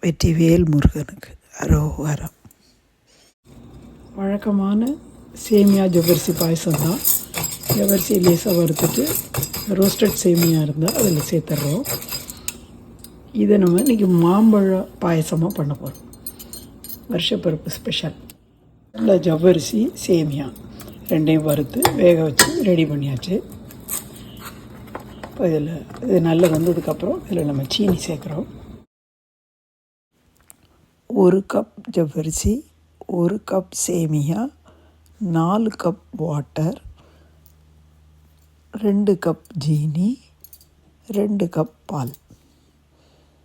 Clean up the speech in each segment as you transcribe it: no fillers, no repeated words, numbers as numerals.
வெற்றிவேல் முருகனுக்கு அரோகரம். வழக்கமான சேமியா ஜவ்வரிசி பாயசம் தான். ஜவ்வரிசி லேசாக வறுத்துட்டு ரோஸ்டட் சேமியா இருந்தால் அதில் சேர்த்துட்றோம். இதை நம்ம இன்றைக்கி மாம்பழ பாயசமாக பண்ண போகிறோம். வருஷப்பருப்பு ஸ்பெஷல். இல்லை, ஜவ்வரிசி சேமியா ரெண்டையும் வறுத்து வேக வச்சு ரெடி பண்ணியாச்சு. இப்போ இதில் இது நல்லா வந்ததுக்கப்புறம் இதில் நம்ம சீனி சேர்க்குறோம். 1 கப் ஜவ்வரிசி, 1 கப் சேமியா, 4 கப் வாட்டர், 2 கப் ஜீனி, 2 கப் பால்.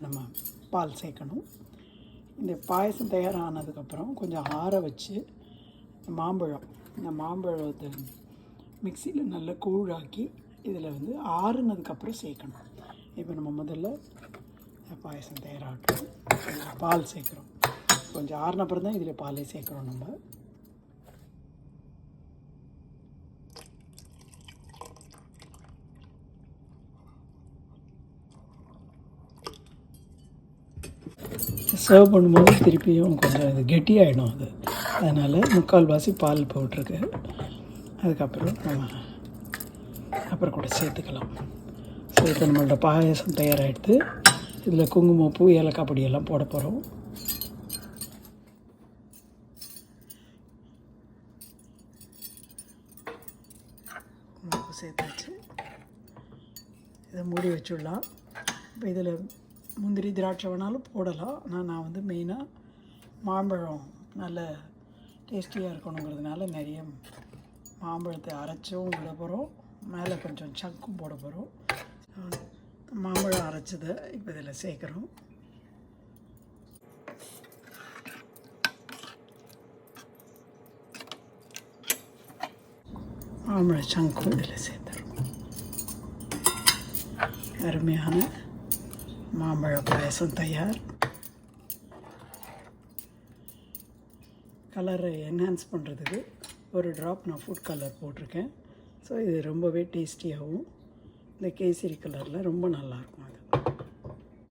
நம்ம பால் சேர்க்கணும். இந்த பாயசம் தயாரானதுக்கப்புறம் கொஞ்சம் ஆற வச்சு இந்த மாம்பழத்தை மிக்சியில் நல்லா கூழாக்கி இதில் வந்து ஆறுனதுக்கப்புறம் சேர்க்கணும். இப்போ நம்ம முதல்ல பாயசம் தயாராகட்டும். பால் சேர்க்குறோம். கொஞ்சம் ஆறுனப்புறம் தான் இதில் பாலே சேர்க்குறோம். நம்ம சர்வ் பண்ணும்போது திருப்பியும் கொஞ்சம் இது கெட்டியாகிடும். அதனால் 3/4 பால் போட்டிருக்கு. அதுக்கப்புறம் நம்ம அப்புறம் கூட சேர்த்துக்கலாம். ஸோ இப்போ நம்மளோட பாயசம் தயாராகிடுது. இதில் குங்குமப்பூ, ஏலக்காய் பொடியெல்லாம் போட போகிறோம். குங்குமப்பூ சேர்த்தாச்சு. இதை மூடி வச்சுடலாம். இப்போ இதில் முந்திரி திராட்சை வேணாலும் போடலாம். ஆனால் நான் வந்து மெயினாக மாம்பழம் நல்ல டேஸ்டியாக இருக்கணுங்கிறதுனால நிறைய மாம்பழத்தை அரைச்சும் விட போகிறோம். மேலே கொஞ்சம் சக்கும் போட போகிறோம். மாம்பழம் அரைச்சதை இப்போ இதில் சேர்க்குறோம். மாம்பழ சங்கும் இதில் சேர்த்துறோம். அருமையான மாம்பழ பாயசம் தயார். கலரை என்ஹான்ஸ் பண்ணுறதுக்கு ஒரு ட்ராப் நான் ஃபுட் கலர் போட்டிருக்கேன். ஸோ இது ரொம்பவே டேஸ்டியாகவும் இந்த கேசரி கலரில் ரொம்ப நல்லாயிருக்கும். அது